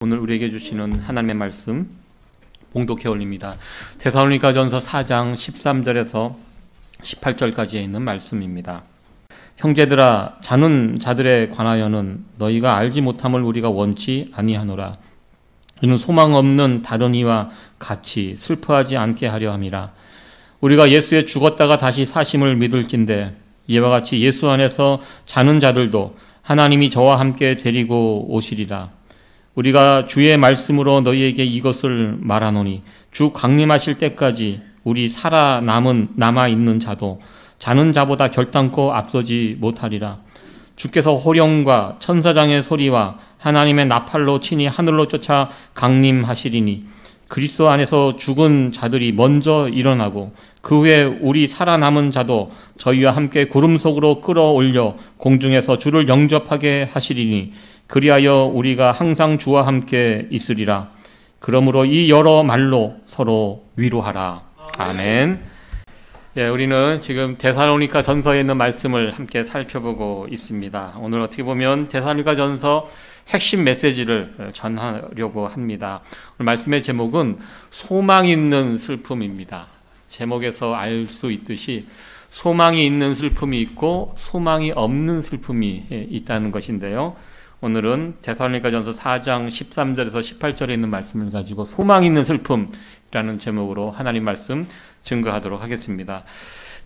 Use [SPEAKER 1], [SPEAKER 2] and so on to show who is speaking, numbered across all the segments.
[SPEAKER 1] 오늘 우리에게 주시는 하나님의 말씀 봉독해 올립니다. 데살로니가전서 4장 13절에서 18절까지에 있는 말씀입니다. 형제들아, 자는 자들에 관하여는 너희가 알지 못함을 우리가 원치 아니하노라. 이는 소망 없는 다른 이와 같이 슬퍼하지 않게 하려 함이라. 우리가 예수에 죽었다가 다시 사심을 믿을진대 이와 같이 예수 안에서 자는 자들도 하나님이 저와 함께 데리고 오시리라. 우리가 주의 말씀으로 너희에게 이것을 말하노니 주 강림하실 때까지 우리 남아있는 자도 자는 자보다 결단코 앞서지 못하리라. 주께서 호령과 천사장의 소리와 하나님의 나팔로 친히 하늘로 쫓아 강림하시리니 그리스도 안에서 죽은 자들이 먼저 일어나고 그 후에 우리 살아남은 자도 저희와 함께 구름 속으로 끌어올려 공중에서 주를 영접하게 하시리니 그리하여 우리가 항상 주와 함께 있으리라. 그러므로 이 여러 말로 서로 위로하라. 아멘. 우리는 지금 데살로니가 전서에 있는 말씀을 함께 살펴보고 있습니다. 오늘 어떻게 보면 데살로니가 전서 핵심 메시지를 전하려고 합니다. 오늘 말씀의 제목은 소망 있는 슬픔입니다. 제목에서 알 수 있듯이 소망이 있는 슬픔이 있고 소망이 없는 슬픔이 있다는 것인데요. 오늘은 데살로니가전서 4장 13절에서 18절에 있는 말씀을 가지고 소망 있는 슬픔이라는 제목으로 하나님 말씀 증거하도록 하겠습니다.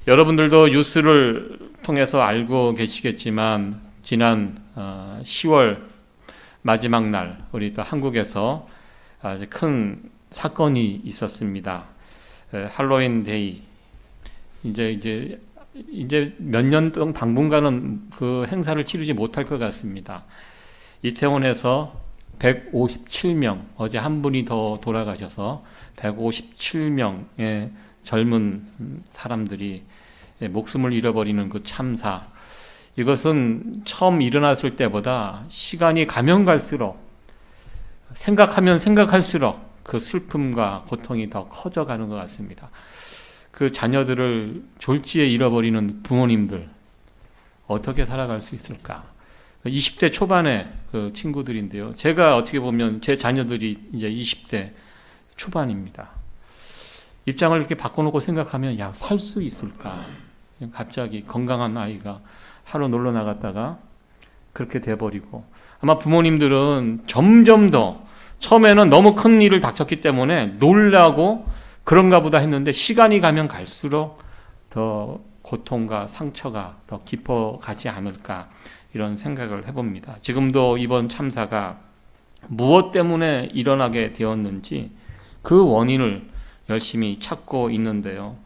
[SPEAKER 1] 여러분들도 뉴스를 통해서 알고 계시겠지만 지난 10월 마지막 날 우리 또 한국에서 아주 큰 사건이 있었습니다. 할로윈 데이. 이제 몇 년 동안 당분간은 그 행사를 치르지 못할 것 같습니다. 이태원에서 157명, 어제 한 분이 더 돌아가셔서 157명의 젊은 사람들이 목숨을 잃어버리는 그 참사. 이것은 처음 일어났을 때보다 시간이 가면 갈수록 생각하면 생각할수록 그 슬픔과 고통이 더 커져가는 것 같습니다. 그 자녀들을 졸지에 잃어버리는 부모님들 어떻게 살아갈 수 있을까? 20대 초반의 그 친구들인데요. 제가 어떻게 보면 제 자녀들이 이제 20대 초반입니다. 입장을 이렇게 바꿔놓고 생각하면 살 수 있을까? 갑자기 건강한 아이가 하루 놀러 나갔다가 그렇게 돼버리고 아마 부모님들은 점점 더 처음에는 너무 큰 일을 닥쳤기 때문에 놀라고 그런가 보다 했는데 시간이 가면 갈수록 더 고통과 상처가 더 깊어가지 않을까 이런 생각을 해봅니다. 지금도 이번 참사가 무엇 때문에 일어나게 되었는지 그 원인을 열심히 찾고 있는데요.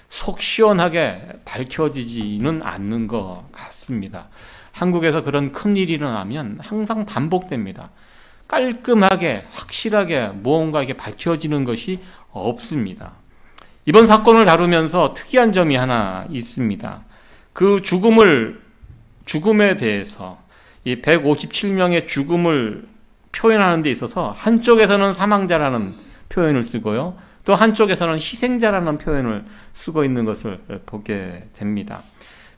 [SPEAKER 1] 속 시원하게 밝혀지지는 않는 것 같습니다. 한국에서 그런 큰일이 일어나면 항상 반복됩니다. 깔끔하게 확실하게 무언가 이게 밝혀지는 것이 없습니다. 이번 사건을 다루면서 특이한 점이 하나 있습니다. 그 죽음에 대해서 이 157명의 죽음을 표현하는 데 있어서 한쪽에서는 사망자라는 표현을 쓰고요. 또 한쪽에서는 희생자라는 표현을 쓰고 있는 것을 보게 됩니다.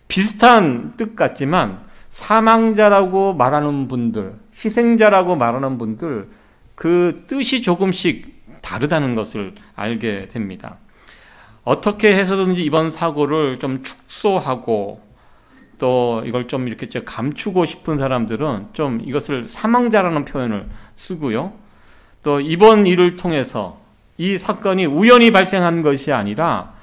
[SPEAKER 1] 비슷한 뜻 같지만 사망자라고 말하는 분들, 희생자라고 말하는 분들 그 뜻이 조금씩 다르다는 것을 알게 됩니다. 어떻게 해서든지 이번 사고를 좀 축소하고 또 이걸 좀 이렇게 감추고 싶은 사람들은 좀 이것을 사망자라는 표현을 쓰고요. 또 이번 일을 통해서 이 사건이 우연히 발생한 것이 아니라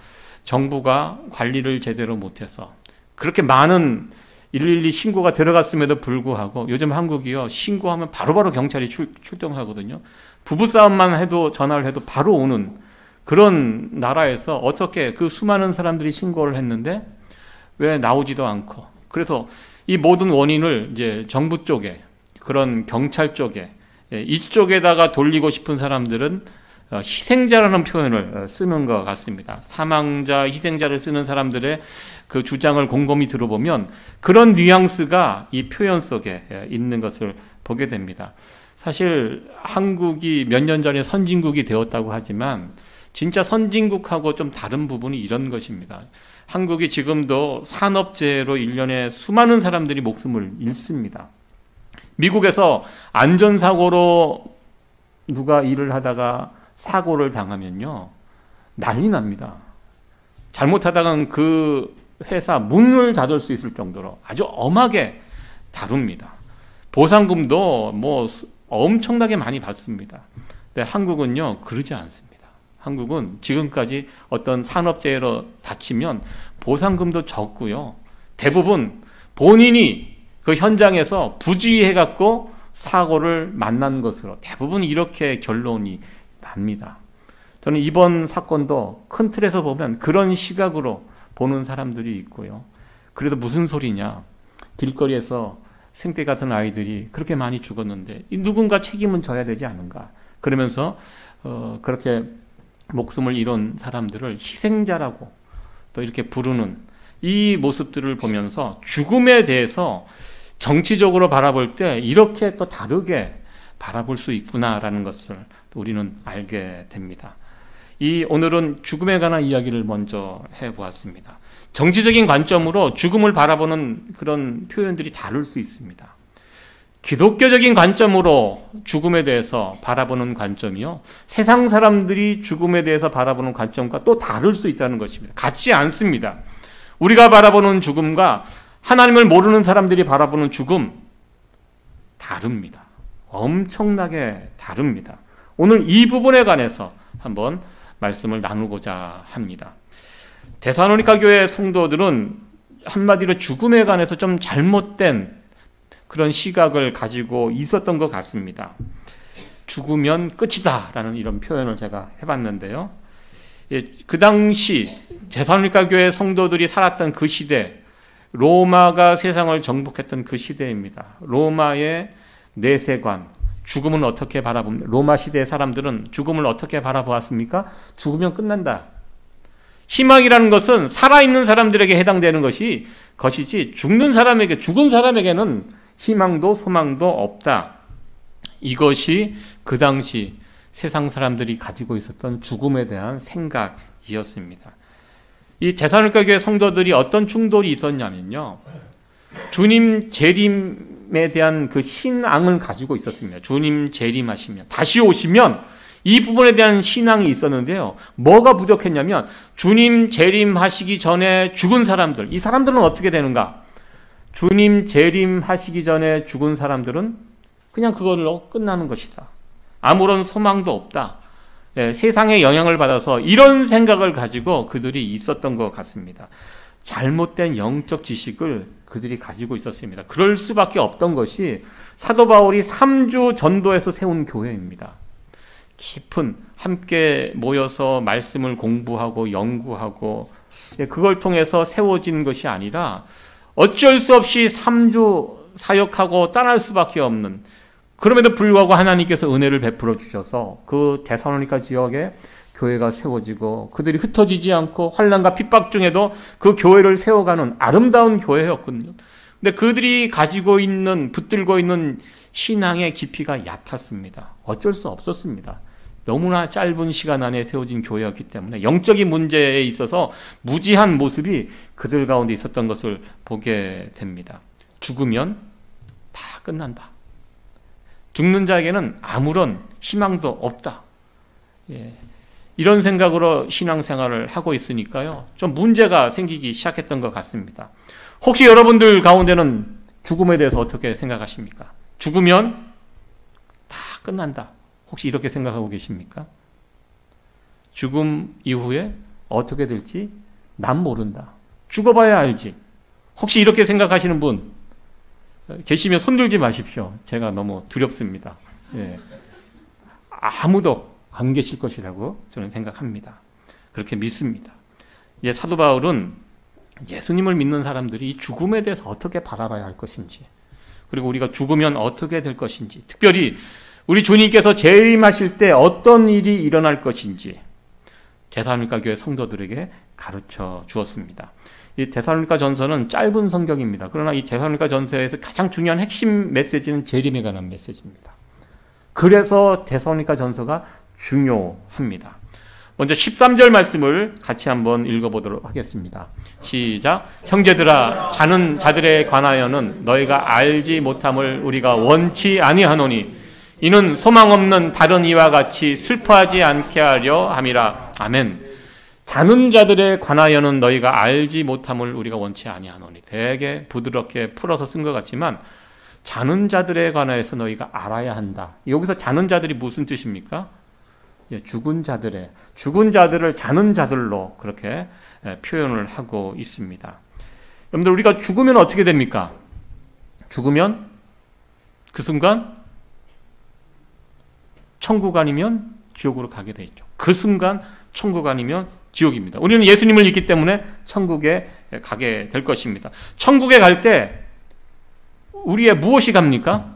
[SPEAKER 1] 정부가 관리를 제대로 못해서 그렇게 많은 112 신고가 들어갔음에도 불구하고 요즘 한국이요 신고하면 바로바로 경찰이 출동하거든요. 부부싸움만 해도 전화를 해도 바로 오는 그런 나라에서 어떻게 그 수많은 사람들이 신고를 했는데 왜 나오지도 않고 그래서 이 모든 원인을 이제 정부 쪽에 그런 경찰 쪽에 이쪽에다가 돌리고 싶은 사람들은 희생자라는 표현을 쓰는 것 같습니다. 사망자, 희생자를 쓰는 사람들의 그 주장을 곰곰이 들어보면 그런 뉘앙스가 이 표현 속에 있는 것을 보게 됩니다. 사실 한국이 몇 년 전에 선진국이 되었다고 하지만 진짜 선진국하고 좀 다른 부분이 이런 것입니다. 한국이 지금도 산업재해로 1년에 수많은 사람들이 목숨을 잃습니다. 미국에서 안전사고로 누가 일을 하다가 사고를 당하면요, 난리 납니다. 잘못하다간 그 회사 문을 닫을 수 있을 정도로 아주 엄하게 다룹니다. 보상금도 뭐 엄청나게 많이 받습니다. 근데 한국은요, 그러지 않습니다. 한국은 지금까지 어떤 산업재해로 다치면 보상금도 적고요, 대부분 본인이 그 현장에서 부주의해갖고 사고를 만난 것으로 대부분 이렇게 결론이 납니다. 저는 이번 사건도 큰 틀에서 보면 그런 시각으로 보는 사람들이 있고요. 그래도 무슨 소리냐, 길거리에서 생떼 같은 아이들이 그렇게 많이 죽었는데 누군가 책임은 져야 되지 않은가, 그러면서 그렇게 목숨을 잃은 사람들을 희생자라고 또 이렇게 부르는 이 모습들을 보면서 죽음에 대해서 정치적으로 바라볼 때 이렇게 또 다르게 바라볼 수 있구나라는 것을 우리는 알게 됩니다. 오늘은 죽음에 관한 이야기를 먼저 해보았습니다. 정치적인 관점으로 죽음을 바라보는 그런 표현들이 다를 수 있습니다. 기독교적인 관점으로 죽음에 대해서 바라보는 관점이요, 세상 사람들이 죽음에 대해서 바라보는 관점과 또 다를 수 있다는 것입니다. 같지 않습니다. 우리가 바라보는 죽음과 하나님을 모르는 사람들이 바라보는 죽음, 다릅니다. 엄청나게 다릅니다. 오늘 이 부분에 관해서 한번 말씀을 나누고자 합니다. 데살로니가 교회 성도들은 한마디로 죽음에 관해서 좀 잘못된 그런 시각을 가지고 있었던 것 같습니다. 죽으면 끝이다 라는 이런 표현을 제가 해봤는데요, 그 당시 데살로니가 교회 성도들이 살았던 그 시대, 로마가 세상을 정복했던 그 시대입니다. 로마의 내세관, 죽음은 어떻게 바라봅니까? 로마 시대의 사람들은 죽음을 어떻게 바라보았습니까? 죽으면 끝난다. 희망이라는 것은 살아있는 사람들에게 해당되는 것이지 죽은 사람에게는 희망도 소망도 없다. 이것이 그 당시 세상 사람들이 가지고 있었던 죽음에 대한 생각이었습니다. 이 데살로니가 교회 성도들이 어떤 충돌이 있었냐면요, 주님 재림에 대한 그 신앙을 가지고 있었습니다. 주님 재림하시면, 다시 오시면, 이 부분에 대한 신앙이 있었는데요, 뭐가 부족했냐면 주님 재림하시기 전에 죽은 사람들, 이 사람들은 어떻게 되는가? 주님 재림하시기 전에 죽은 사람들은 그냥 그걸로 끝나는 것이다. 아무런 소망도 없다. 세상의 영향을 받아서 이런 생각을 가지고 그들이 있었던 것 같습니다. 잘못된 영적 지식을 그들이 가지고 있었습니다. 그럴 수밖에 없던 것이 사도 바울이 3주 전도에서 세운 교회입니다. 깊은, 함께 모여서 말씀을 공부하고 연구하고 그걸 통해서 세워진 것이 아니라 어쩔 수 없이 3주 사역하고 떠날 수밖에 없는, 그럼에도 불구하고 하나님께서 은혜를 베풀어 주셔서 그 데살로니가 지역에 교회가 세워지고 그들이 흩어지지 않고 환난과 핍박 중에도 그 교회를 세워가는 아름다운 교회였거든요. 근데 그들이 가지고 있는, 붙들고 있는 신앙의 깊이가 얕았습니다. 어쩔 수 없었습니다. 너무나 짧은 시간 안에 세워진 교회였기 때문에 영적인 문제에 있어서 무지한 모습이 그들 가운데 있었던 것을 보게 됩니다. 죽으면 다 끝난다. 죽는 자에게는 아무런 희망도 없다. 이런 생각으로 신앙생활을 하고 있으니까요, 좀 문제가 생기기 시작했던 것 같습니다. 혹시 여러분들 가운데는 죽음에 대해서 어떻게 생각하십니까? 죽으면 다 끝난다. 혹시 이렇게 생각하고 계십니까? 죽음 이후에 어떻게 될지 난 모른다. 죽어봐야 알지. 혹시 이렇게 생각하시는 분 계시면 손들지 마십시오. 제가 너무 두렵습니다. 아무도 안 계실 것이라고 저는 생각합니다. 그렇게 믿습니다. 이제 사도 바울은 예수님을 믿는 사람들이 이 죽음에 대해서 어떻게 바라봐야 할 것인지, 그리고 우리가 죽으면 어떻게 될 것인지, 특별히 우리 주님께서 재림하실 때 어떤 일이 일어날 것인지 데살로니가 교회 성도들에게 가르쳐 주었습니다. 이 데살로니가 전서는 짧은 성경입니다. 그러나 이 데살로니가 전서에서 가장 중요한 핵심 메시지는 재림에 관한 메시지입니다. 그래서 데살로니가 전서가 중요합니다. 먼저 13절 말씀을 같이 한번 읽어보도록 하겠습니다. 시작. 형제들아, 자는 자들에 관하여는 너희가 알지 못함을 우리가 원치 아니하노니 이는 소망 없는 다른 이와 같이 슬퍼하지 않게 하려 함이라. 아멘. 자는 자들에 관하여는 너희가 알지 못함을 우리가 원치 아니하노니. 되게 부드럽게 풀어서 쓴 것 같지만 자는 자들에 관하여서 너희가 알아야 한다. 여기서 자는 자들이 무슨 뜻입니까? 죽은 자들을 자는 자들로 그렇게 표현을 하고 있습니다. 여러분들, 우리가 죽으면 어떻게 됩니까? 죽으면 그 순간 천국 아니면 지옥으로 가게 돼 있죠. 그 순간 천국 아니면 지옥입니다. 우리는 예수님을 믿기 때문에 천국에 가게 될 것입니다. 천국에 갈 때 우리의 무엇이 갑니까?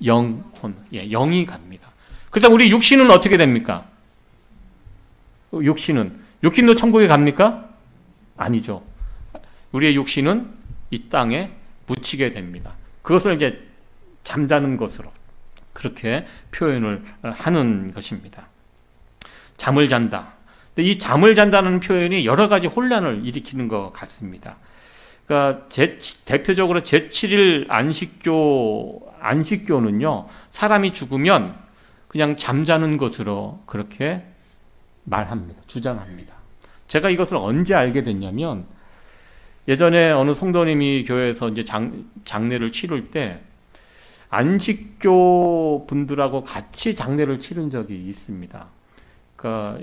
[SPEAKER 1] 영혼, 영이 갑니다. 그렇다면 우리 육신은 어떻게 됩니까? 육신도 천국에 갑니까? 아니죠. 우리의 육신은 이 땅에 묻히게 됩니다. 그것을 이제 잠자는 것으로 그렇게 표현을 하는 것입니다. 잠을 잔다. 근데 이 잠을 잔다는 표현이 여러 가지 혼란을 일으키는 것 같습니다. 그러니까 대표적으로 제7일 안식교는요, 사람이 죽으면 그냥 잠자는 것으로 그렇게 말합니다. 주장합니다. 제가 이것을 언제 알게 됐냐면, 예전에 어느 성도님이 교회에서 이제 장례를 치를 때 안식교 분들하고 같이 장례를 치른 적이 있습니다. 그러니까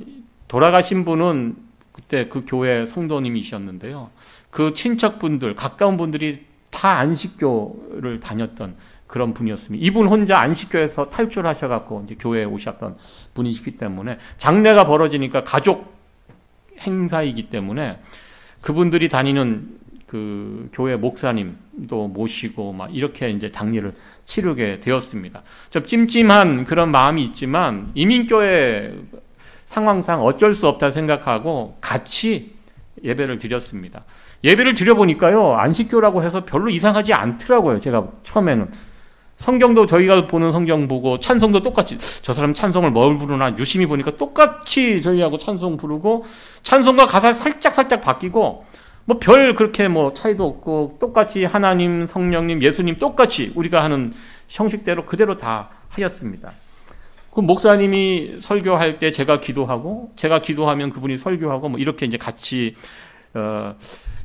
[SPEAKER 1] 돌아가신 분은 그때 그 교회 성도님이셨는데요. 그 친척분들, 가까운 분들이 다 안식교를 다녔던 그런 분이었습니다. 이분 혼자 안식교에서 탈출하셔갖고 이제 교회에 오셨던 분이시기 때문에 장례가 벌어지니까 가족 행사이기 때문에 그분들이 다니는 그 교회 목사님도 모시고 막 이렇게 이제 장례를 치르게 되었습니다. 좀 찜찜한 그런 마음이 있지만 이민교회 상황상 어쩔 수 없다 생각하고 같이 예배를 드렸습니다. 예배를 드려보니까요, 안식교라고 해서 별로 이상하지 않더라고요. 제가 처음에는 성경도 저희가 보는 성경 보고 찬송도 똑같이, 저 사람 찬송을 뭘 부르나 유심히 보니까 똑같이 저희하고 찬송 부르고 찬송과 가사 살짝 바뀌고 뭐 별 그렇게 뭐 차이도 없고 똑같이 하나님, 성령님, 예수님 똑같이 우리가 하는 형식대로 그대로 다 하였습니다. 그 목사님이 설교할 때 제가 기도하고, 제가 기도하면 그분이 설교하고 뭐 이렇게 이제 같이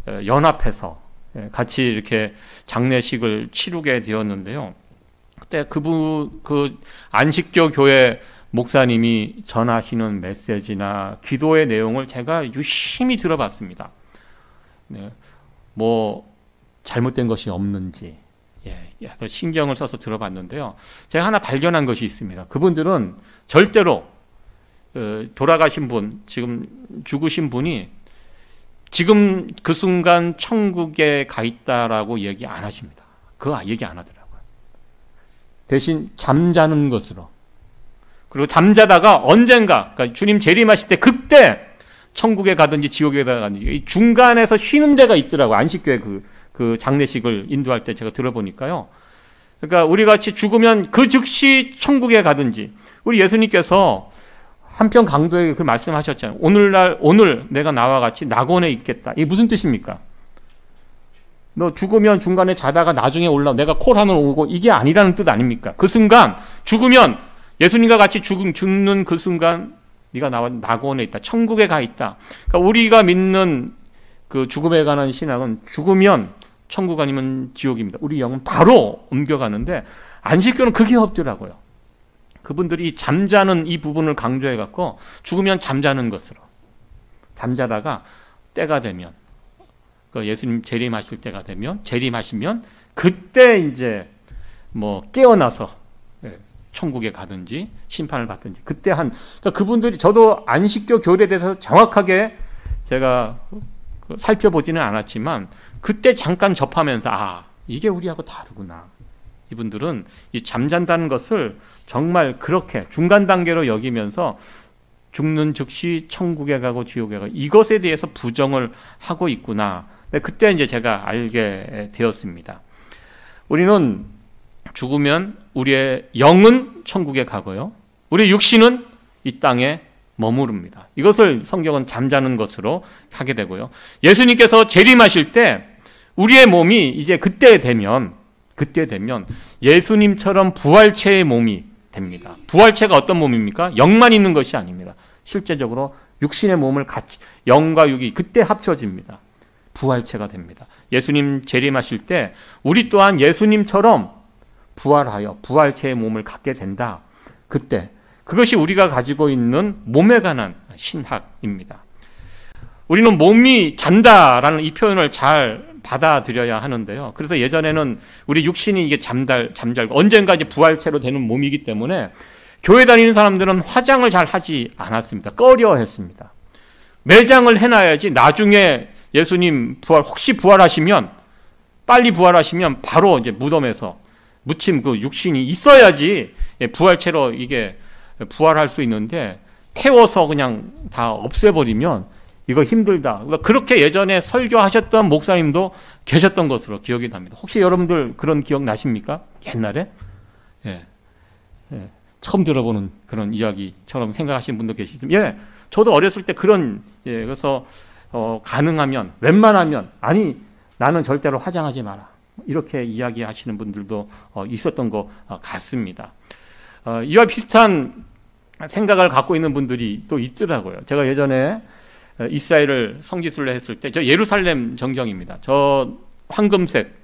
[SPEAKER 1] 연합해서 같이 이렇게 장례식을 치르게 되었는데요. 그때 그 안식교 교회 목사님이 전하시는 메시지나 기도의 내용을 제가 유심히 들어봤습니다. 뭐 잘못된 것이 없는지 신경을 써서 들어봤는데요. 제가 하나 발견한 것이 있습니다. 그분들은 절대로 돌아가신 분, 지금 죽으신 분이 지금 그 순간 천국에 가 있다라고 얘기 안 하십니다. 그거 얘기 안 하더라고요. 대신 잠자는 것으로, 그리고 잠자다가 언젠가, 그러니까 주님 재림하실 때 그때 천국에 가든지 지옥에 가든지 중간에서 쉬는 데가 있더라고요. 안식교회 그 장례식을 인도할 때 제가 들어보니까요. 그러니까 우리 같이 죽으면 그 즉시 천국에 가든지, 우리 예수님께서 한편 강도에게 그 말씀하셨잖아요. 오늘 내가 나와 같이 낙원에 있겠다. 이게 무슨 뜻입니까? 너 죽으면 중간에 자다가 나중에 내가 콜하면 오고, 이게 아니라는 뜻 아닙니까? 그 순간 죽으면 예수님과 같이 죽는 그 순간 네가 나와 낙원에 있다. 천국에 가 있다. 그러니까 우리가 믿는 그 죽음에 관한 신앙은 죽으면 천국 아니면 지옥입니다. 우리 영은 바로 옮겨가는데 안식교는 그게 없더라고요. 그분들이 잠자는 이 부분을 강조해 갖고 죽으면 잠자는 것으로, 잠자다가 때가 되면, 그 예수님 재림하실 때가 되면, 재림하시면 그때 이제 뭐 깨어나서 천국에 가든지 심판을 받든지 그때 그러니까 그분들이, 저도 안식교 교리에 대해서 정확하게 제가 살펴보지는 않았지만 그때 잠깐 접하면서 이게 우리하고 다르구나. 이분들은 이 잠잔다는 것을 정말 그렇게 중간 단계로 여기면서 죽는 즉시 천국에 가고 지옥에 가고 이것에 대해서 부정을 하고 있구나. 그때 이제 제가 알게 되었습니다. 우리는 죽으면 우리의 영은 천국에 가고요, 우리 육신은 이 땅에 머무릅니다. 이것을 성경은 잠자는 것으로 하게 되고요. 예수님께서 재림하실 때 우리의 몸이 이제 그때 되면 그때 되면 예수님처럼 부활체의 몸이 됩니다. 부활체가 어떤 몸입니까? 영만 있는 것이 아닙니다. 실제적으로 육신의 몸을 같이 영과 육이 그때 합쳐집니다. 부활체가 됩니다. 예수님 재림하실 때 우리 또한 예수님처럼 부활하여 부활체의 몸을 갖게 된다. 그때 그것이 우리가 가지고 있는 몸에 관한 신학입니다. 우리는 몸이 잔다라는 이 표현을 잘 받아들여야 하는데요. 그래서 예전에는 우리 육신이 이게 잠잘고 언젠가 이제 부활체로 되는 몸이기 때문에 교회 다니는 사람들은 화장을 잘 하지 않았습니다. 꺼려했습니다. 매장을 해놔야지 나중에 예수님 혹시 부활하시면 빨리 부활하시면 바로 이제 무덤에서 무침 그 육신이 있어야지 부활체로 이게 부활할 수 있는데 태워서 그냥 다 없애버리면 이거 힘들다. 그러니까 그렇게 예전에 설교하셨던 목사님도 계셨던 것으로 기억이 납니다. 혹시 여러분들 그런 기억 나십니까? 옛날에? 예. 처음 들어보는 그런 이야기처럼 생각하시는 분도 계시지만, 예, 저도 어렸을 때 그런, 그래서 가능하면, 웬만하면, 아니, 나는 절대로 화장하지 마라. 이렇게 이야기하시는 분들도 있었던 것 같습니다. 이와 비슷한 생각을 갖고 있는 분들이 또 있더라고요. 제가 예전에 이스라엘을 성지순례 했을 때, 저 예루살렘 정경입니다. 저 황금색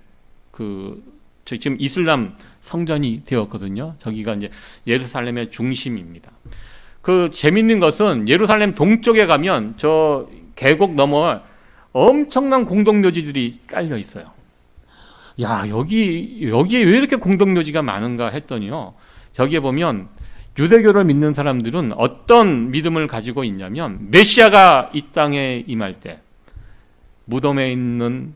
[SPEAKER 1] 저 지금 이슬람 성전이 되었거든요. 저기가 이제 예루살렘의 중심입니다. 그 재밌는 것은 예루살렘 동쪽에 가면 저 계곡 너머 엄청난 공동묘지들이 깔려 있어요. 야, 여기에 왜 이렇게 공동묘지가 많은가 했더니요. 저기에 보면 유대교를 믿는 사람들은 어떤 믿음을 가지고 있냐면 메시아가 이 땅에 임할 때 무덤에 있는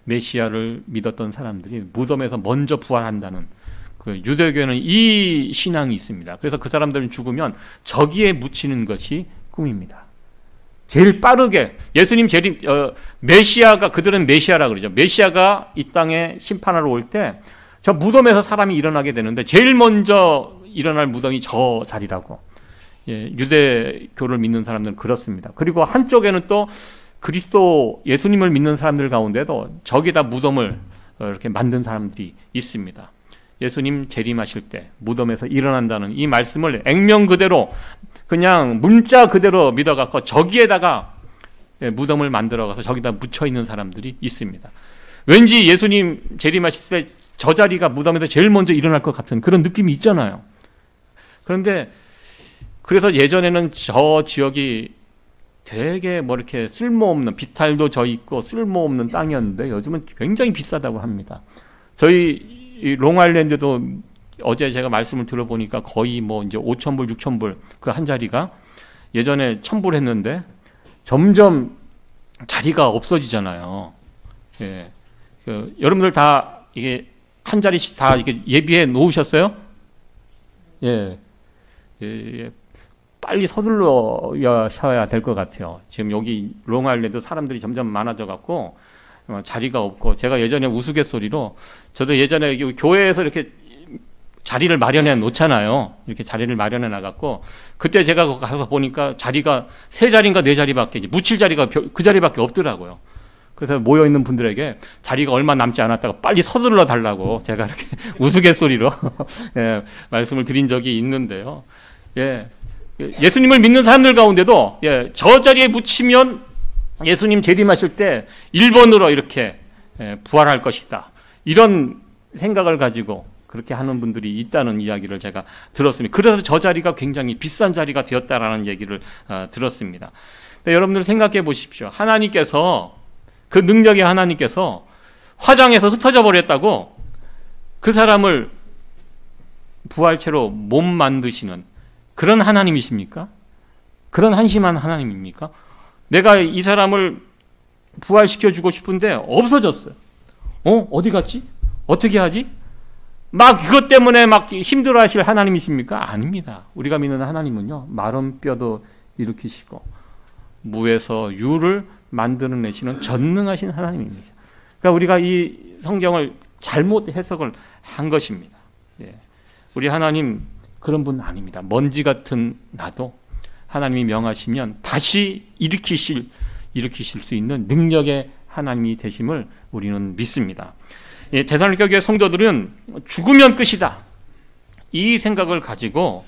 [SPEAKER 1] 메시아를 믿었던 사람들이 무덤에서 먼저 부활한다는 그 유대교에는 이 신앙이 있습니다. 그래서 그 사람들은 죽으면 저기에 묻히는 것이 꿈입니다. 제일 빠르게 예수님 메시아가 그들은 메시아라 그러죠. 메시아가 이 땅에 심판하러 올 때 저 무덤에서 사람이 일어나게 되는데 제일 먼저 일어날 무덤이 저 자리라고. 예, 유대교를 믿는 사람들은 그렇습니다. 그리고 한쪽에는 또 그리스도 예수님을 믿는 사람들 가운데도 저기다 무덤을 이렇게 만든 사람들이 있습니다. 예수님 재림하실 때 무덤에서 일어난다는 이 말씀을 액면 그대로 그냥 문자 그대로 믿어갖고 저기에다가 무덤을 만들어가서 저기다 묻혀 있는 사람들이 있습니다. 왠지 예수님 재림하실 때 저 자리가 무덤에서 제일 먼저 일어날 것 같은 그런 느낌이 있잖아요. 그런데 그래서 예전에는 저 지역이 되게 뭐 이렇게 쓸모없는 비탈도 져 있고 쓸모없는 땅이었는데 요즘은 굉장히 비싸다고 합니다. 저희 롱아일랜드도 어제 제가 말씀을 들어보니까 거의 뭐 이제 5,000불, 6,000불 그 한 자리가 예전에 1,000불 했는데 점점 자리가 없어지잖아요. 예. 여러분들 다 이게 한 자리씩 다 이렇게 예비해 놓으셨어요? 예. 빨리 서둘러야 될 것 같아요. 지금 여기 롱아일랜드 사람들이 점점 많아져 갖고 자리가 없고 제가 예전에 우스갯소리로 저도 예전에 교회에서 이렇게 자리를 마련해 놓잖아요. 이렇게 자리를 마련해 나갔고 그때 제가 가서 보니까 자리가 3자리인가 4자리밖에 이제 묻힐 자리가 그 자리밖에 없더라고요. 그래서 모여 있는 분들에게 자리가 얼마 남지 않았다가 빨리 서둘러 달라고 제가 이렇게 우스갯소리로 예, 말씀을 드린 적이 있는데요. 예. 예수님을 믿는 사람들 가운데도 예, 저 자리에 묻히면 예수님 재림하실 때 1번으로 이렇게 부활할 것이다. 이런 생각을 가지고 그렇게 하는 분들이 있다는 이야기를 제가 들었습니다. 그래서 저 자리가 굉장히 비싼 자리가 되었다라는 얘기를 들었습니다. 여러분들 생각해 보십시오. 하나님께서 그 능력의 하나님께서 화장해서 흩어져 버렸다고 그 사람을 부활체로 몸 만드시는 그런 하나님이십니까? 그런 한심한 하나님입니까? 내가 이 사람을 부활시켜주고 싶은데 없어졌어요. 어디 갔지? 어떻게 하지? 막 그것 때문에 막 힘들어 하실 하나님이십니까? 아닙니다. 우리가 믿는 하나님은요, 마른 뼈도 일으키시고, 무에서 유를 만들어내시는 전능하신 하나님입니다. 그러니까 우리가 이 성경을 잘못 해석을 한 것입니다. 예. 우리 하나님 그런 분 아닙니다. 먼지 같은 나도 하나님이 명하시면 다시 일으키실 수 있는 능력의 하나님이 되심을 우리는 믿습니다. 데살로니가 교회 성도들은 죽으면 끝이다, 이 생각을 가지고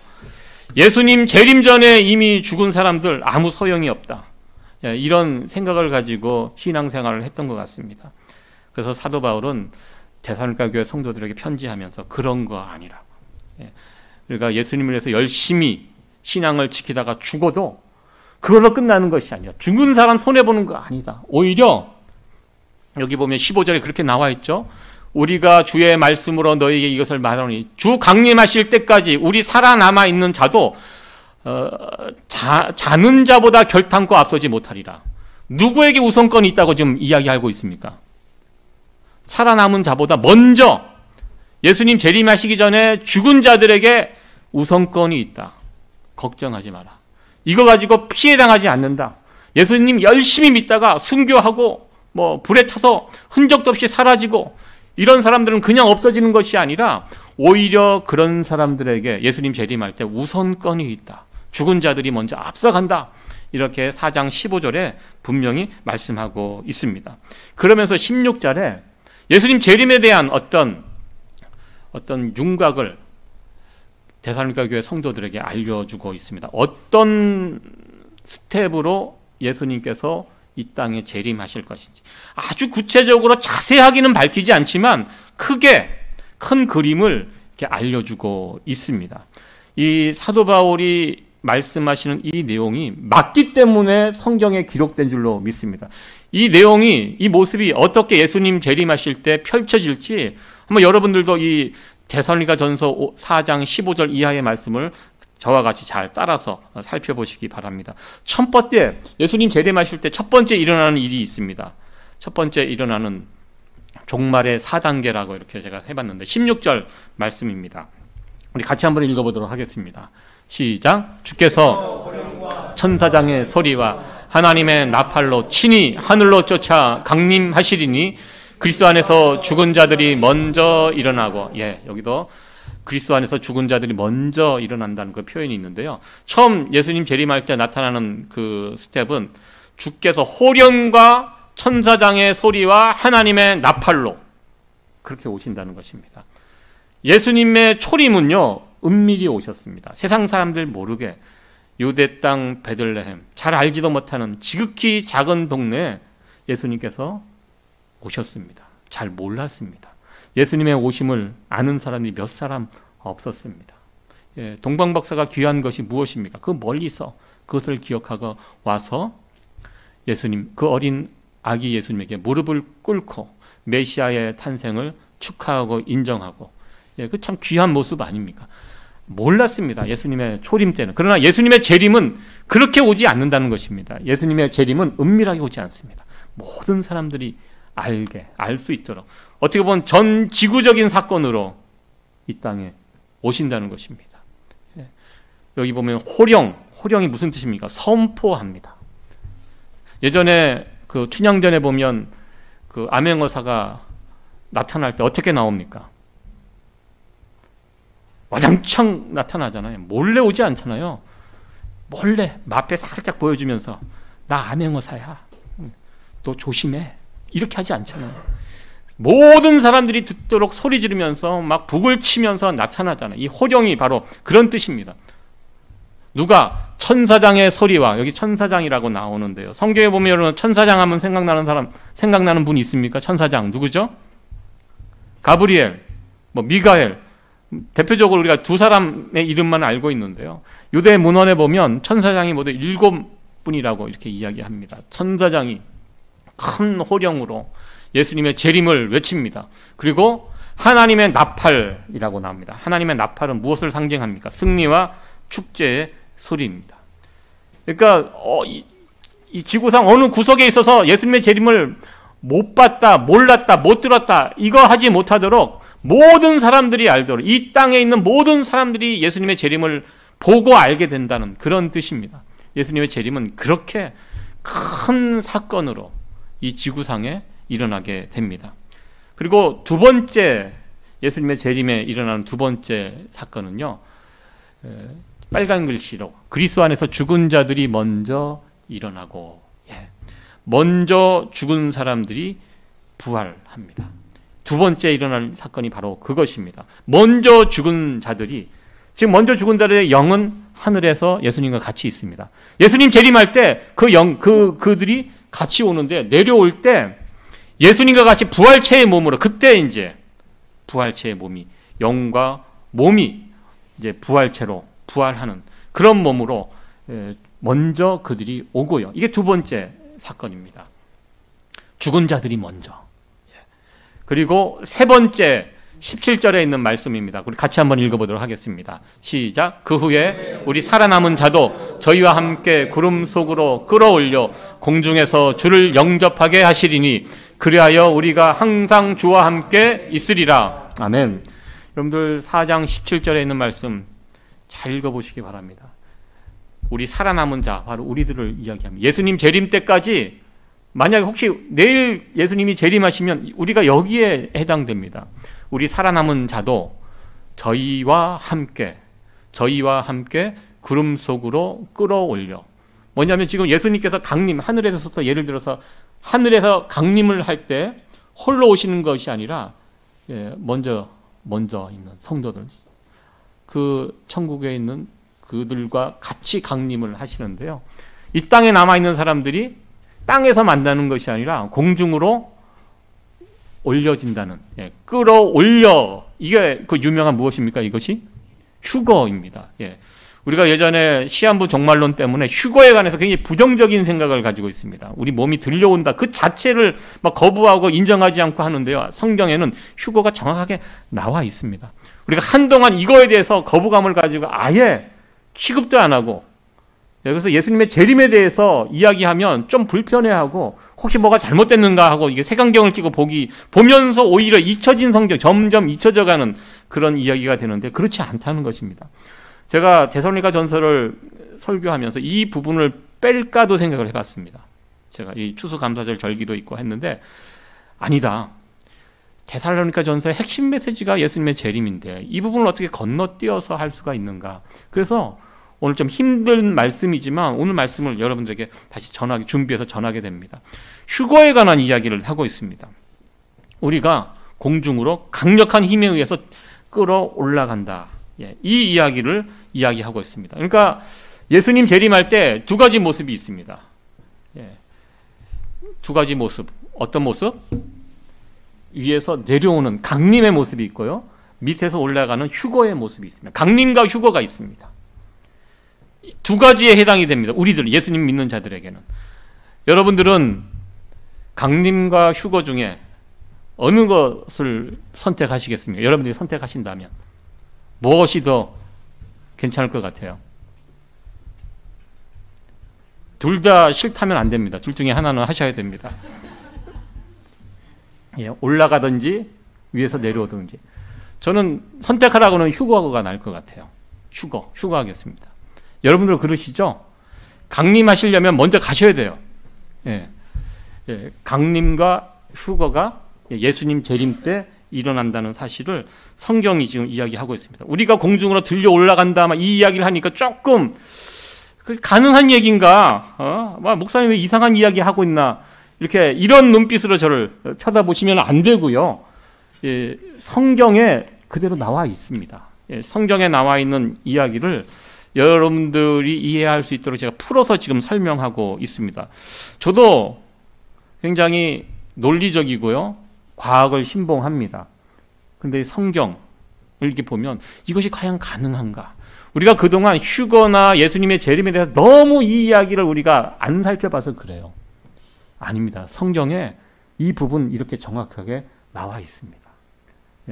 [SPEAKER 1] 예수님 재림 전에 이미 죽은 사람들 아무 소용이 없다, 이런 생각을 가지고 신앙생활을 했던 것 같습니다. 그래서 사도 바울은 데살로니가 교회 성도들에게 편지하면서 그런 거 아니라고, 그러니까 예수님을 위해서 열심히 신앙을 지키다가 죽어도 그걸로 끝나는 것이 아니라 죽은 사람 손해보는 거 아니다. 오히려 여기 보면 15절에 그렇게 나와 있죠. 우리가 주의 말씀으로 너희에게 이것을 말하노니 주 강림하실 때까지 우리 살아남아 있는 자도 자는 자보다 결탄코 앞서지 못하리라. 누구에게 우선권이 있다고 지금 이야기하고 있습니까? 살아남은 자보다 먼저 예수님 재림하시기 전에 죽은 자들에게 우선권이 있다. 걱정하지 마라. 이거 가지고 피해당하지 않는다. 예수님 열심히 믿다가 순교하고 불에 타서 흔적도 없이 사라지고 이런 사람들은 그냥 없어지는 것이 아니라 오히려 그런 사람들에게 예수님 재림할 때 우선권이 있다. 죽은 자들이 먼저 앞서간다. 이렇게 4장 15절에 분명히 말씀하고 있습니다. 그러면서 16절에 예수님 재림에 대한 어떤 윤곽을 데살로니가 교회 성도들에게 알려주고 있습니다. 어떤 스텝으로 예수님께서 이 땅에 재림하실 것인지 아주 구체적으로 자세하게는 밝히지 않지만 크게 큰 그림을 이렇게 알려주고 있습니다. 이 사도 바울이 말씀하시는 이 내용이 맞기 때문에 성경에 기록된 줄로 믿습니다. 이 내용이, 이 모습이 어떻게 예수님 재림하실 때 펼쳐질지 한번 여러분들도 이 데살로니가 전서 4장 15절 이하의 말씀을 저와 같이 잘 따라서 살펴보시기 바랍니다. 첫 번째, 예수님 재림하실 때 첫 번째 일어나는 일이 있습니다. 첫 번째 일어나는 종말의 4단계라고 이렇게 제가 해봤는데 16절 말씀입니다. 우리 같이 한번 읽어보도록 하겠습니다. 시작. 주께서 천사장의 소리와 하나님의 나팔로 친히 하늘로 쫓아 강림하시리니 그리스도 안에서 죽은 자들이 먼저 일어나고, 여기도 그리스도 안에서 죽은 자들이 먼저 일어난다는 그 표현이 있는데요. 처음 예수님 재림할 때 나타나는 그 스텝은 주께서 호련과 천사장의 소리와 하나님의 나팔로 그렇게 오신다는 것입니다. 예수님의 초림은요, 은밀히 오셨습니다. 세상 사람들 모르게 유대 땅 베들레헴, 잘 알지도 못하는 지극히 작은 동네에 예수님께서 오셨습니다. 잘 몰랐습니다. 예수님의 오심을 아는 사람이 몇 사람 없었습니다. 동방박사가 귀한 것이 무엇입니까? 그 멀리서 그것을 기억하고 와서 예수님, 그 어린 아기 예수님에게 무릎을 꿇고 메시아의 탄생을 축하하고 인정하고, 그 참 귀한 모습 아닙니까? 몰랐습니다. 예수님의 초림 때는. 그러나 예수님의 재림은 그렇게 오지 않는다는 것입니다. 예수님의 재림은 은밀하게 오지 않습니다. 모든 사람들이 알 수 있도록 어떻게 보면 전 지구적인 사건으로 이 땅에 오신다는 것입니다. 여기 보면 호령이 무슨 뜻입니까? 선포합니다. 예전에 그 춘향전에 보면 그 암행어사가 나타날 때 어떻게 나옵니까? 와장창 나타나잖아요. 몰래 오지 않잖아요. 몰래 마패 살짝 보여주면서 나 암행어사야, 너 조심해, 이렇게 하지 않잖아요. 모든 사람들이 듣도록 소리 지르면서 막 북을 치면서 나타나잖아요. 이 호령이 바로 그런 뜻입니다. 누가 천사장의 소리와, 여기 천사장이라고 나오는데요. 성경에 보면 여러분 천사장 하면 생각나는 분이 있습니까? 천사장 누구죠? 가브리엘, 미가엘, 대표적으로 우리가 두 사람의 이름만 알고 있는데요. 유대 문헌에 보면 천사장이 모두 7분이라고 이렇게 이야기합니다. 천사장이 큰 호령으로 예수님의 재림을 외칩니다. 그리고 하나님의 나팔이라고 나옵니다. 하나님의 나팔은 무엇을 상징합니까? 승리와 축제의 소리입니다. 그러니까 이 지구상 어느 구석에 있어서 예수님의 재림을 못 봤다, 몰랐다, 못 들었다, 이거 하지 못하도록 모든 사람들이 알도록, 이 땅에 있는 모든 사람들이 예수님의 재림을 보고 알게 된다는 그런 뜻입니다. 예수님의 재림은 그렇게 큰 사건으로 이 지구상에 일어나게 됩니다. 그리고 두 번째, 예수님의 재림에 일어나는 두 번째 사건은요, 빨간 글씨로 그리스도 안에서 죽은 자들이 먼저 일어나고, 먼저 죽은 사람들이 부활합니다. 두 번째 일어날 사건이 바로 그것입니다. 먼저 죽은 자들이, 지금 먼저 죽은 자들의 영은 하늘에서 예수님과 같이 있습니다. 예수님 재림할 때 그들이 같이 오는데, 내려올 때 예수님과 같이 부활체의 몸으로, 그때 이제 부활체의 몸이, 영과 몸이 이제 부활체로 부활하는 그런 몸으로 먼저 그들이 오고요. 이게 두 번째 사건입니다. 죽은 자들이 먼저. 그리고 세 번째 17절에 있는 말씀입니다. 우리 같이 한번 읽어보도록 하겠습니다. 시작. 그 후에 우리 살아남은 자도 저희와 함께 구름 속으로 끌어올려 공중에서 주를 영접하게 하시리니 그리하여 우리가 항상 주와 함께 있으리라. 아멘. 여러분들 4장 17절에 있는 말씀 잘 읽어보시기 바랍니다. 우리 살아남은 자, 바로 우리들을 이야기합니다. 예수님 재림 때까지, 만약에 혹시 내일 예수님이 재림하시면 우리가 여기에 해당됩니다. 우리 살아남은 자도 저희와 함께 구름 속으로 끌어올려. 뭐냐면 지금 예수님께서 강림, 하늘에서 예를 들어서 하늘에서 강림을 할 때 홀로 오시는 것이 아니라 먼저 있는 성도들, 그 천국에 있는 그들과 같이 강림을 하시는데요. 이 땅에 남아있는 사람들이 땅에서 만나는 것이 아니라 공중으로 올려진다는, 끌어올려. 이게 그 유명한 무엇입니까? 이것이 휴거입니다. 우리가 예전에 시한부 종말론 때문에 휴거에 관해서 굉장히 부정적인 생각을 가지고 있습니다. 우리 몸이 들려온다, 그 자체를 막 거부하고 인정하지 않고 하는데요. 성경에는 휴거가 정확하게 나와 있습니다. 우리가 한동안 이거에 대해서 거부감을 가지고 아예 취급도 안 하고, 그래서 예수님의 재림에 대해서 이야기하면 좀 불편해하고 혹시 뭐가 잘못됐는가 하고 이게 색안경을 끼고 보면서 오히려 잊혀진 성경, 점점 잊혀져가는 그런 이야기가 되는데, 그렇지 않다는 것입니다. 제가 데살로니가 전서를 설교하면서 이 부분을 뺄까도 생각을 해봤습니다. 제가 이 추수감사절 절기도 있고 했는데, 아니다. 데살로니가 전서의 핵심 메시지가 예수님의 재림인데 이 부분을 어떻게 건너뛰어서 할 수가 있는가. 그래서 오늘 좀 힘든 말씀이지만 오늘 말씀을 여러분들에게 다시 준비해서 전하게 됩니다. 휴거에 관한 이야기를 하고 있습니다. 우리가 공중으로 강력한 힘에 의해서 끌어올라간다. 이 이야기를 이야기하고 있습니다. 그러니까 예수님 재림할 때 두 가지 모습이 있습니다. 두 가지 모습. 어떤 모습? 위에서 내려오는 강림의 모습이 있고요. 밑에서 올라가는 휴거의 모습이 있습니다. 강림과 휴거가 있습니다. 두 가지에 해당이 됩니다. 우리들, 예수님 믿는 자들에게는. 여러분들은 강림과 휴거 중에 어느 것을 선택하시겠습니까? 여러분들이 선택하신다면 무엇이 더 괜찮을 것 같아요? 둘 다 싫다면 안 됩니다. 둘 중에 하나는 하셔야 됩니다. 올라가든지 위에서 내려오든지. 저는 선택하라고는 휴거가 나을 것 같아요. 휴거 하겠습니다. 여러분들 그러시죠? 강림하시려면 먼저 가셔야 돼요. 강림과 휴거가 예수님 재림 때 일어난다는 사실을 성경이 지금 이야기하고 있습니다. 우리가 공중으로 들려 올라간다, 이 이야기를 하니까 조금 가능한 얘기인가? 목사님 왜 이상한 이야기 하고 있나? 이런 눈빛으로 저를 쳐다보시면 안 되고요. 성경에 그대로 나와 있습니다. 성경에 나와 있는 이야기를 여러분들이 이해할 수 있도록 제가 풀어서 지금 설명하고 있습니다. 저도 굉장히 논리적이고요. 과학을 신봉합니다. 그런데 성경을 이렇게 보면 이것이 과연 가능한가? 우리가 그동안 휴거나 예수님의 재림에 대해서 너무 이 이야기를 우리가 안 살펴봐서 그래요. 아닙니다. 성경에 이 부분 이렇게 정확하게 나와 있습니다.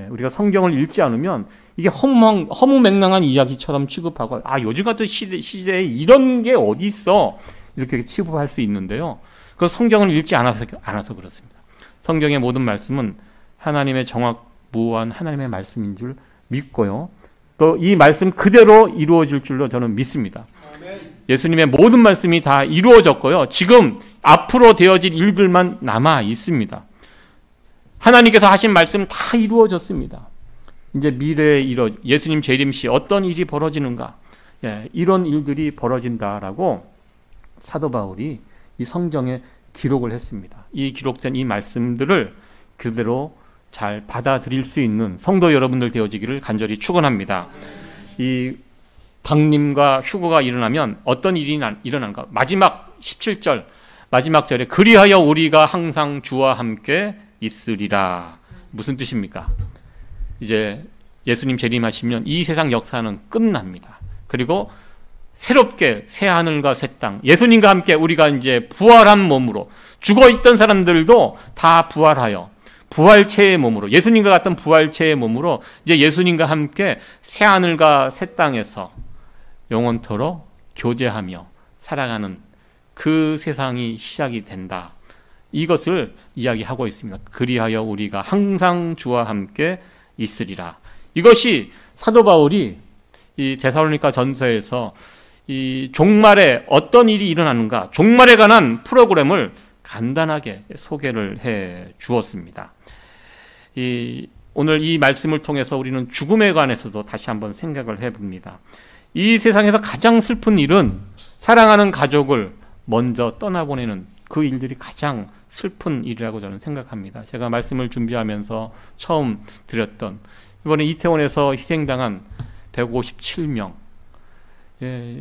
[SPEAKER 1] 우리가 성경을 읽지 않으면 이게 허무맹랑한 이야기처럼 취급하고, 요즘 같은 시대에 이런 게 어디 있어? 이렇게 취급할 수 있는데요. 그 성경을 읽지 않아서 그렇습니다. 성경의 모든 말씀은 하나님의 정확무한 하나님의 말씀인 줄 믿고요. 또 이 말씀 그대로 이루어질 줄로 저는 믿습니다. 예수님의 모든 말씀이 다 이루어졌고요. 지금 앞으로 되어질 일들만 남아 있습니다. 하나님께서 하신 말씀 다 이루어졌습니다. 이제 미래에 예수님 재림 시 어떤 일이 벌어지는가? 이런 일들이 벌어진다라고 사도 바울이 이 성경에 기록을 했습니다. 이 기록된 이 말씀들을 그대로 잘 받아들일 수 있는 성도 여러분들 되어지기를 간절히 축원합니다. 이 강림과 휴거가 일어나면 어떤 일이 일어나는가? 마지막 17절 마지막 절에 그리하여 우리가 항상 주와 함께 있으리라. 무슨 뜻입니까? 이제 예수님 재림하시면 이 세상 역사는 끝납니다. 그리고 새롭게 새 하늘과 새 땅, 예수님과 함께 우리가 이제 부활한 몸으로, 죽어있던 사람들도 다 부활하여 부활체의 몸으로, 예수님과 같은 부활체의 몸으로 이제 예수님과 함께 새 하늘과 새 땅에서 영원토록 교제하며 살아가는 그 세상이 시작이 된다. 이것을 이야기하고 있습니다. 그리하여 우리가 항상 주와 함께 있으리라. 이것이 사도 바울이 이 데살로니가 전서에서 이 종말에 어떤 일이 일어나는가, 종말에 관한 프로그램을 간단하게 소개를 해 주었습니다. 오늘 이 말씀을 통해서 우리는 죽음에 관해서도 다시 한번 생각을 해봅니다. 이 세상에서 가장 슬픈 일은 사랑하는 가족을 먼저 떠나보내는 그 일들이 가장 슬픈 일이라고 저는 생각합니다. 제가 말씀을 준비하면서 처음 드렸던 이번에 이태원에서 희생당한 157명,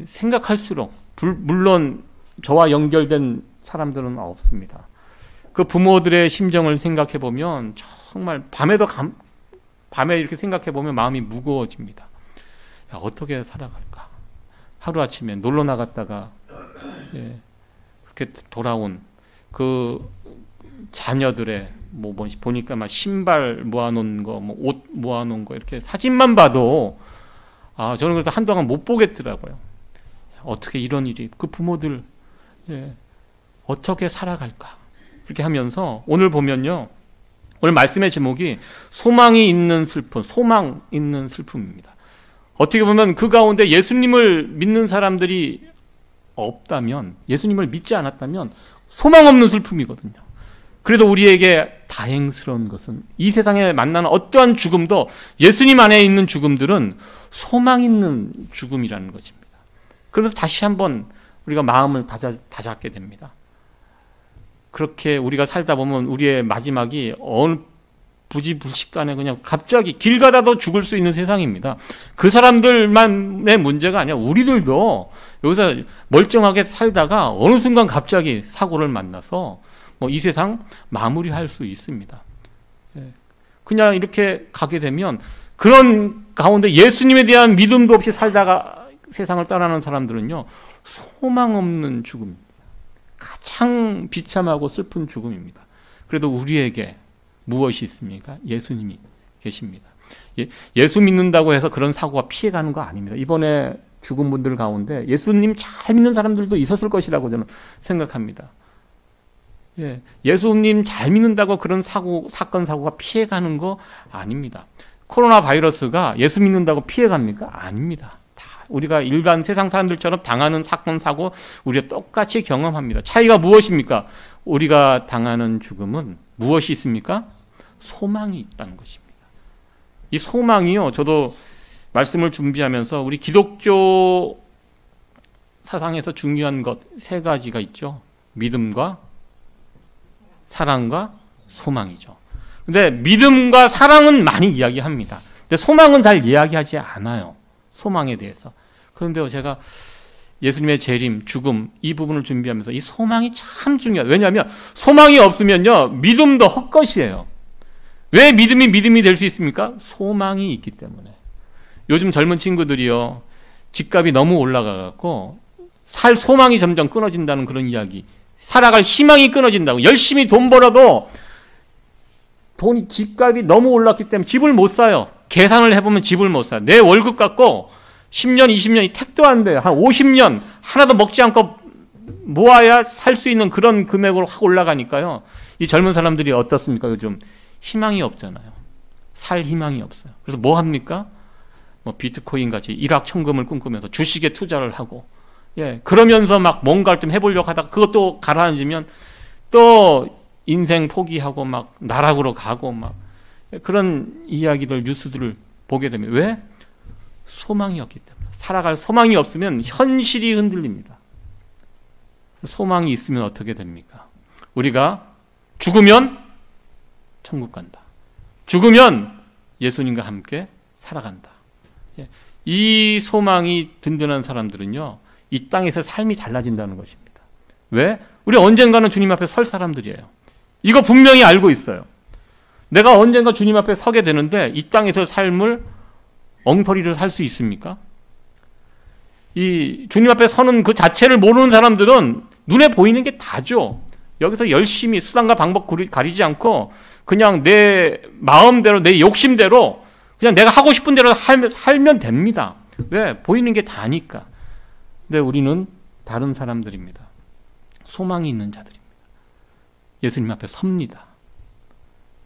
[SPEAKER 1] 생각할수록 물론 저와 연결된 사람들은 없습니다. 그 부모들의 심정을 생각해 보면 정말 밤에 이렇게 생각해 보면 마음이 무거워집니다. 야, 어떻게 살아갈까? 하루아침에 놀러 나갔다가 그렇게 돌아온 그 자녀들의 보니까 막 신발 모아놓은 거, 옷 모아놓은 거 이렇게 사진만 봐도 저는 그래서 한동안 못 보겠더라고요. 어떻게 이런 일이, 그 부모들 어떻게 살아갈까? 그렇게 하면서 오늘 보면요, 오늘 말씀의 제목이 소망이 있는 슬픔, 소망 있는 슬픔입니다. 어떻게 보면 그 가운데 예수님을 믿는 사람들이 없다면, 예수님을 믿지 않았다면 소망 없는 슬픔이거든요. 그래도 우리에게 다행스러운 것은 이 세상에 만나는 어떠한 죽음도 예수님 안에 있는 죽음들은 소망 있는 죽음이라는 것입니다. 그래서 다시 한번 우리가 마음을 다잡게 됩니다. 그렇게 우리가 살다 보면 우리의 마지막이 어느 부지불식간에 그냥 갑자기 길 가다도 죽을 수 있는 세상입니다. 그 사람들만의 문제가 아니라 우리들도 여기서 멀쩡하게 살다가 어느 순간 갑자기 사고를 만나서 이 세상 마무리할 수 있습니다. 그냥 이렇게 가게 되면 그런 가운데 예수님에 대한 믿음도 없이 살다가 세상을 떠나는 사람들은요, 소망 없는 죽음입니다. 가장 비참하고 슬픈 죽음입니다. 그래도 우리에게 무엇이 있습니까? 예수님이 계십니다. 예수 믿는다고 해서 그런 사고가 피해가는 거 아닙니다. 이번에 죽은 분들 가운데 예수님 잘 믿는 사람들도 있었을 것이라고 저는 생각합니다. 예수님 잘 믿는다고 그런 사건, 사고가 피해가는 거 아닙니다. 코로나 바이러스가 예수 믿는다고 피해갑니까? 아닙니다. 다 우리가 일반 세상 사람들처럼 당하는 사건, 사고 우리가 똑같이 경험합니다. 차이가 무엇입니까? 우리가 당하는 죽음은 무엇이 있습니까? 소망이 있다는 것입니다. 이 소망이요, 저도 말씀을 준비하면서 우리 기독교 사상에서 중요한 것 세 가지가 있죠. 믿음과 사랑과 소망이죠. 근데 믿음과 사랑은 많이 이야기합니다. 근데 소망은 잘 이야기하지 않아요. 소망에 대해서. 그런데 제가 예수님의 재림, 죽음 이 부분을 준비하면서 이 소망이 참 중요해요. 왜냐하면 소망이 없으면요, 믿음도 헛것이에요. 왜 믿음이 될 수 있습니까? 소망이 있기 때문에. 요즘 젊은 친구들이요, 집값이 너무 올라가갖고 살 소망이 점점 끊어진다는 그런 이야기, 살아갈 희망이 끊어진다고. 열심히 돈 벌어도 집값이 너무 올랐기 때문에 집을 못 사요. 계산을 해보면 집을 못 사요. 내 월급 갖고 10년, 20년이 택도 안 돼요. 한 50년 하나도 먹지 않고 모아야 살 수 있는 그런 금액으로 확 올라가니까요. 이 젊은 사람들이 어떻습니까? 요즘 희망이 없잖아요. 살 희망이 없어요. 그래서 뭐 합니까? 비트코인 같이 일확천금을 꿈꾸면서 주식에 투자를 하고, 그러면서 막 뭔가를 좀 해보려고 하다가 그것도 가라앉으면 또 인생 포기하고 막 나락으로 가고 막 그런 이야기들, 뉴스들을 보게 됩니다. 왜? 소망이 없기 때문에. 살아갈 소망이 없으면 현실이 흔들립니다. 소망이 있으면 어떻게 됩니까? 우리가 죽으면 천국 간다. 죽으면 예수님과 함께 살아간다. 이 소망이 든든한 사람들은요, 이 땅에서 삶이 달라진다는 것입니다. 왜? 우리 언젠가는 주님 앞에 설 사람들이에요. 이거 분명히 알고 있어요. 내가 언젠가 주님 앞에 서게 되는데 이 땅에서 삶을 엉터리로 살 수 있습니까? 이 주님 앞에 서는 그 자체를 모르는 사람들은 눈에 보이는 게 다죠. 여기서 열심히 수단과 방법 가리지 않고 그냥 내 마음대로, 내 욕심대로 그냥 내가 하고 싶은 대로 살면 됩니다. 왜? 보이는 게 다니까. 근데 우리는 다른 사람들입니다. 소망이 있는 자들입니다. 예수님 앞에 섭니다.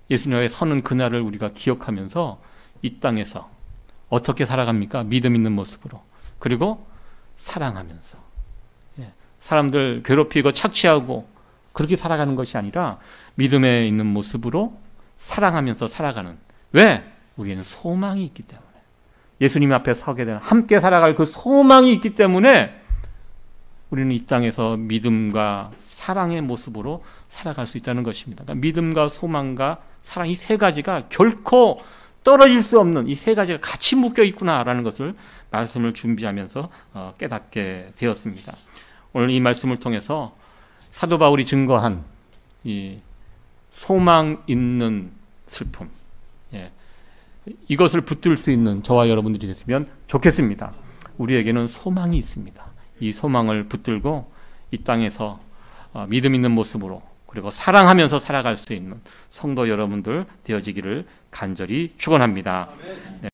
[SPEAKER 1] 예수님 앞에 서는 그날을 우리가 기억하면서 이 땅에서 어떻게 살아갑니까? 믿음 있는 모습으로. 그리고 사랑하면서. 사람들 괴롭히고 착취하고 그렇게 살아가는 것이 아니라 믿음에 있는 모습으로 사랑하면서 살아가는. 왜? 우리는 소망이 있기 때문에. 예수님 앞에 서게 되는, 함께 살아갈 그 소망이 있기 때문에 우리는 이 땅에서 믿음과 사랑의 모습으로 살아갈 수 있다는 것입니다. 그러니까 믿음과 소망과 사랑, 이 세 가지가 결코 떨어질 수 없는, 이 세 가지가 같이 묶여 있구나라는 것을 말씀을 준비하면서 깨닫게 되었습니다. 오늘 이 말씀을 통해서 사도 바울이 증거한 이 소망 있는 슬픔, 이것을 붙들 수 있는 저와 여러분들이 됐으면 좋겠습니다. 우리에게는 소망이 있습니다. 이 소망을 붙들고 이 땅에서 믿음 있는 모습으로, 그리고 사랑하면서 살아갈 수 있는 성도 여러분들 되어지기를 간절히 축원합니다.